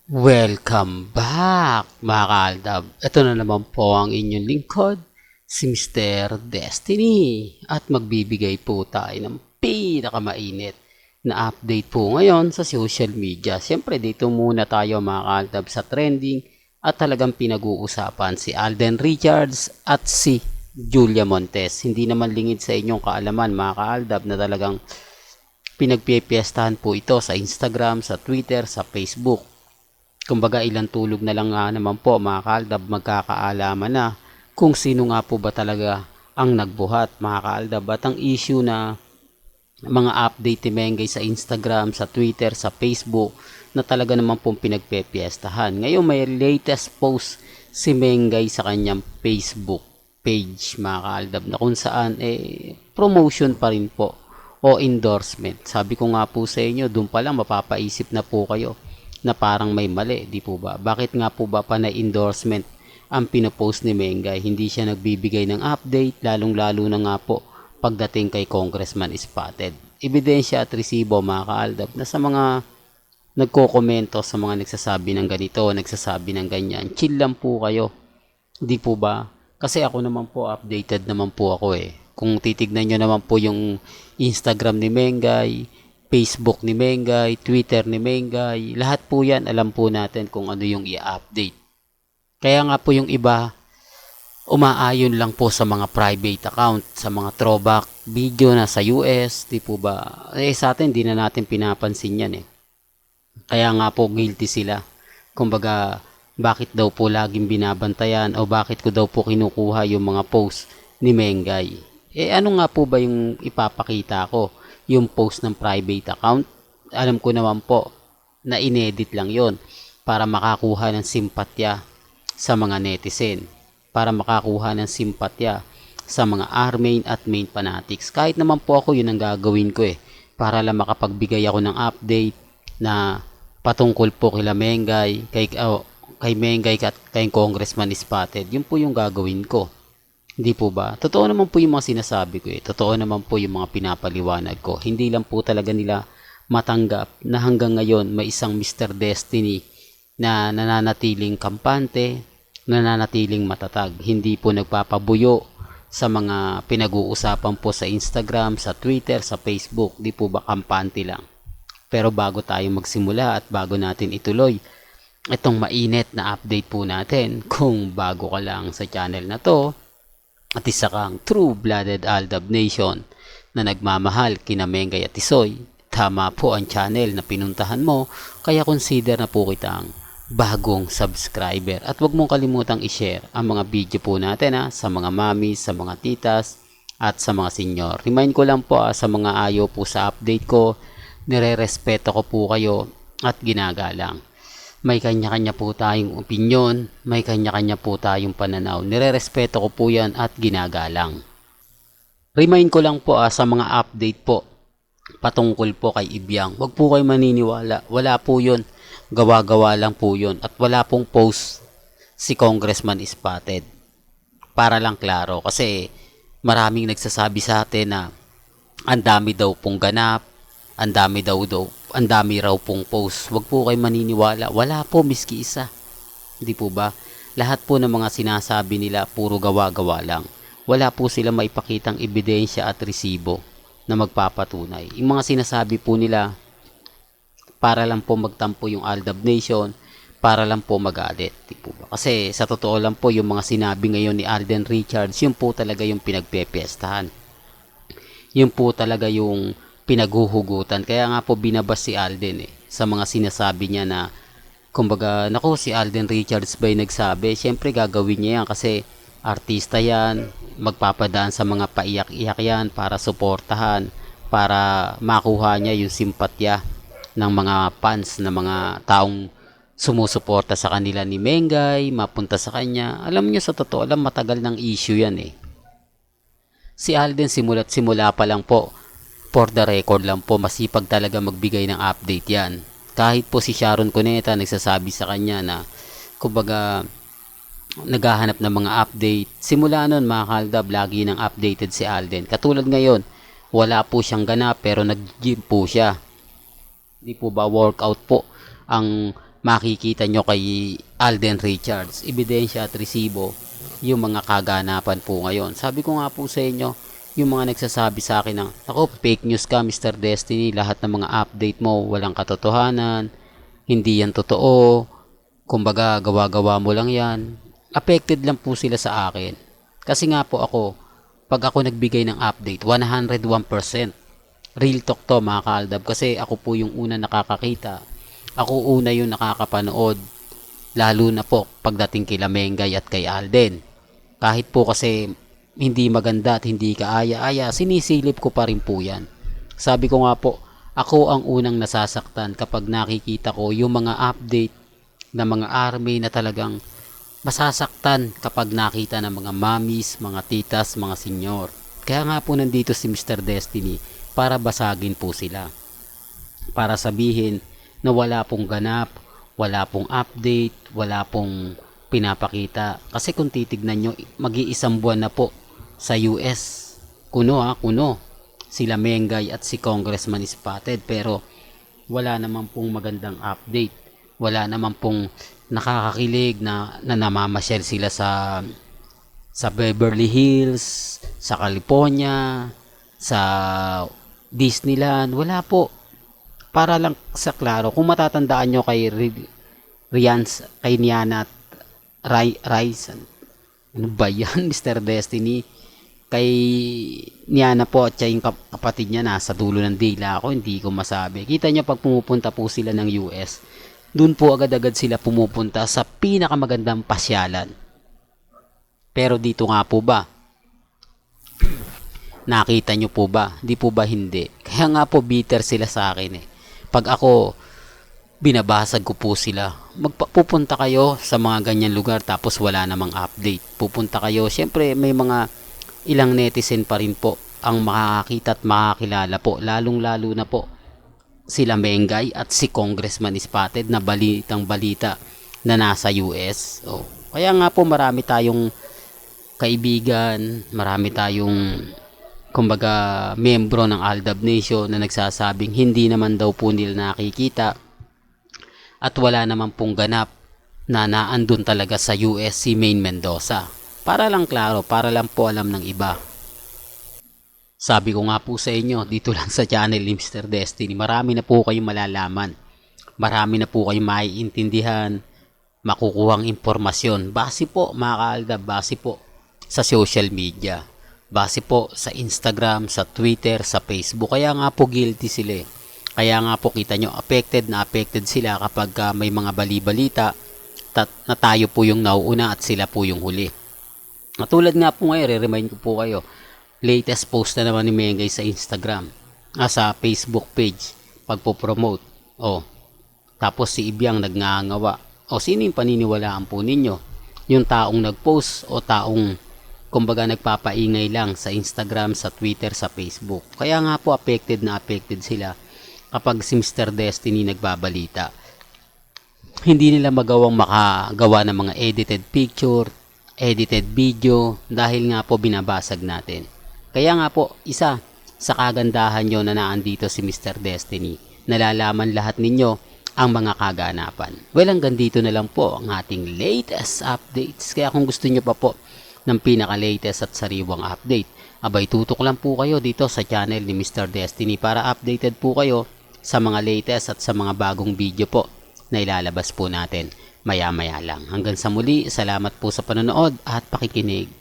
Welcome back mga kaaldab. Ito na naman po ang inyong lingkod, si Mr. Destiny. At magbibigay po tayo ng pinakamainit na update po ngayon sa social media. Siyempre dito muna tayo mga kaaldab sa trending at talagang pinag-uusapan si Alden Richards at si Julia Montes. Hindi naman lingid sa inyong kaalaman mga kaaldab na talagang pinagpipiestahan po ito sa Instagram, sa Twitter, sa Facebook. Kumbaga ilang tulog na lang nga naman po mga kaaldab, magkakaalaman na kung sino nga po ba talaga ang nagbuhat mga kaaldab. At ang issue na mga update ni Mengay sa Instagram, sa Twitter, sa Facebook na talaga naman pong pinagpepiestahan. Ngayon may latest post si Mengay sa kanyang Facebook page mga kaaldab na kung saan promotion pa rin po o endorsement. Sabi ko nga po sa inyo, doon pa lang mapapaisip na po kayo na parang may mali, di po ba? Bakit nga po ba panay endorsement ang pinopost ni Mengay? Hindi siya nagbibigay ng update, lalong-lalo na nga po pagdating kay Congressman Spotted. Ebidensya at resibo mga kaaldab na sa mga nagko-komento, sa mga nagsasabi ng ganito, nagsasabi ng ganyan, chill lang po kayo. Di po ba? Kasi ako naman po, updated naman po ako eh. Kung titignan nyo naman po yung Instagram ni Mengay, Facebook ni Mengay, Twitter ni Mengay, lahat po yan alam po natin kung ano yung i-update. Kaya nga po yung iba, umaayon lang po sa mga private account, sa mga throwback video na sa US, di po ba? Sa atin, di na natin pinapansin yan eh. Kaya nga po guilty sila. Kumbaga, bakit daw po laging binabantayan o bakit ko daw po kinukuha yung mga post ni Mengay? Ano nga po ba yung ipapakita ko? Yung post ng private account, alam ko naman po na inedit lang yon para makakuha ng simpatya sa mga netizen, para makakuha ng simpatya sa mga R-main at main fanatics. Kahit naman po ako yun ang gagawin ko para lang makapagbigay ako ng update na patungkol po kay Mengay, kay Mengay at kay Congressman Spotted. Yun po yung gagawin ko. Hindi po ba? Totoo naman po yung mga sinasabi ko Totoo naman po yung mga pinapaliwanag ko. Hindi lang po talaga nila matanggap na hanggang ngayon may isang Mr. Destiny na nananatiling kampante, nananatiling matatag. Hindi po nagpapabuyo sa mga pinag-uusapan po sa Instagram, sa Twitter, sa Facebook. Di po ba kampante lang? Pero bago tayo magsimula at bago natin ituloy itong mainit na update po natin, kung bago ka lang sa channel na to, at isa kang true-blooded Aldab Nation na nagmamahal kina Mengay at Tisoy, tama po ang channel na pinuntahan mo, kaya consider na po kitang bagong subscriber. At huwag mong kalimutang i-share ang mga video po natin sa mga mamis, sa mga titas, at sa mga senior. Remind ko lang po sa mga ayaw po sa update ko, nire-respeto ko po kayo at ginagalang. May kanya-kanya po tayong opinyon, may kanya-kanya po tayong pananaw. Nire-respeto ko po yan at ginagalang. Remind ko lang po sa mga update po patungkol po kay Ibiang. Huwag po kayo maniniwala. Wala po yun. Gawa-gawa lang po yun. At wala pong post si Congressman Spotted. Para lang klaro. Kasi maraming nagsasabi sa atin na ang dami daw pong ganap, ang dami raw pong post. Huwag po kayo maniniwala. Wala po miski isa. Hindi po ba? Lahat po ng mga sinasabi nila puro gawa-gawa lang. Wala po sila maipakitang ebidensya at resibo na magpapatunay. Yung mga sinasabi po nila para lang po magtampo yung Aldab Nation, para lang po magalit. Di po ba? Kasi sa totoo lang po yung mga sinabi ngayon ni Alden Richards, yun po talaga yung pinagpepiestahan. Yun po talaga yung pinaghuhugutan. Kaya nga po binabas si Alden sa mga sinasabi niya na kumbaga, nako si Alden Richards ba yung nagsabi? Siyempre gagawin niya yan kasi artista yan, magpapadaan sa mga paiyak-iyak yan para suportahan, para makuha niya yung simpatya ng mga fans, ng mga taong sumusuporta sa kanila ni Mengay, mapunta sa kanya. Alam niyo sa totoo lang matagal ng issue yan Si Alden simula't simula pa lang po, for the record lang po, masipag talaga magbigay ng update yan. Kahit po si Sharon Cuneta nagsasabi sa kanya na kumbaga naghahanap ng mga update. Simula nun mga kaaldab, lagi nang updated si Alden. Katulad ngayon, wala po siyang ganap pero nag-gym po siya. Hindi po ba workout po ang makikita nyo kay Alden Richards, ebidensya at resibo yung mga kaganapan po ngayon. Sabi ko nga po sa inyo, yung mga nagsasabi sa akin ng, ako, fake news ka Mr. Destiny, lahat ng mga update mo walang katotohanan, hindi yan totoo, kumbaga gawa-gawa mo lang yan. Affected lang po sila sa akin. Kasi nga po ako, pag ako nagbigay ng update, 101%. Real talk to mga kaaldab, kasi ako po yung una nakakakita. Ako una yung nakakapanood, lalo na po pagdating kay Mengay at kay Alden. Kahit po kasi hindi maganda at hindi kaaya-aya, sinisilip ko pa rin po yan. Sabi ko nga po, ako ang unang nasasaktan kapag nakikita ko yung mga update na mga army na talagang masasaktan kapag nakita ng mga mommies, mga titas, mga senyor. Kaya nga po nandito si Mr. Destiny para basagin po sila. Para sabihin na wala pong ganap, wala pong update, wala pong pinapakita. Kasi kung titignan nyo, mag-iisang buwan na po sa US. Kuno sila Mengay at si Congressman Spotted, pero wala naman pong magandang update. Wala naman pong nakakakilig na namamasyal sila sa Beverly Hills, sa California, sa Disneyland. Wala po. Para lang sa klaro, kung matatandaan nyo kay kay Niana at Ryzen, ano ba yan Mr. Destiny, kay Niana po at siya yung kapatid niya nasa dulo ng dila ako, hindi ko masabi. Kita nyo pag pumupunta po sila ng US, dun po agad-agad sila pumupunta sa pinakamagandang pasyalan. Pero dito nga po ba, nakita nyo po ba? Di po ba hindi? Kaya nga po bitter sila sa akin eh. Pag ako, binabasag ko po sila. Pupunta kayo sa mga ganyan lugar tapos wala namang update. Pupunta kayo, syempre may mga ilang netizen pa rin po ang makakakita at makakilala po. Lalong-lalo na po sila Mengay at si Congressman Spotted na balitang balita na nasa US. So, kaya nga po marami tayong kaibigan, marami tayong kumbaga membro ng Aldab Nation na nagsasabing hindi naman daw po nila nakikita at wala naman pong ganap na naandun talaga sa US si Maine Mendoza. Para lang klaro, para lang po alam ng iba. Sabi ko nga po sa inyo, dito lang sa channel ni Mr. Destiny, marami na po kayong malalaman. Marami na po kayong maiintindihan, makukuhang impormasyon. Base po mga kaaldab, base po sa social media. Base po sa Instagram, sa Twitter, sa Facebook. Kaya nga po guilty sila eh. Kaya nga po kita nyo, affected sila kapag may mga bali-balita na tayo po yung nauuna at sila po yung huli. Matulad nga po ngayon, re-remind ko po kayo, latest post na naman ni Mengay sa Instagram, sa Facebook page, pagpo-promote. Tapos si Ibyang nagngangawa. Sino yung paniniwalaan po ninyo? Yung taong nag-post o taong kumbaga nagpapaingay lang sa Instagram, sa Twitter, sa Facebook? Kaya nga po affected sila kapag si Mr. Destiny nagbabalita. Hindi nila magawang makagawa ng mga edited picture, edited video dahil nga po binabasag natin. Kaya nga po, isa sa kagandahan nyo na naandito si Mr. Destiny, nalalaman lahat ninyo ang mga kaganapan. Well, hanggang dito na lang po ang ating latest updates. Kaya kung gusto nyo pa po ng pinaka-latest at sariwang update, abay tutok lang po kayo dito sa channel ni Mr. Destiny para updated po kayo sa mga latest at sa mga bagong video po na ilalabas po natin maya-maya lang. Hanggang sa muli, salamat po sa panonood at pakikinig.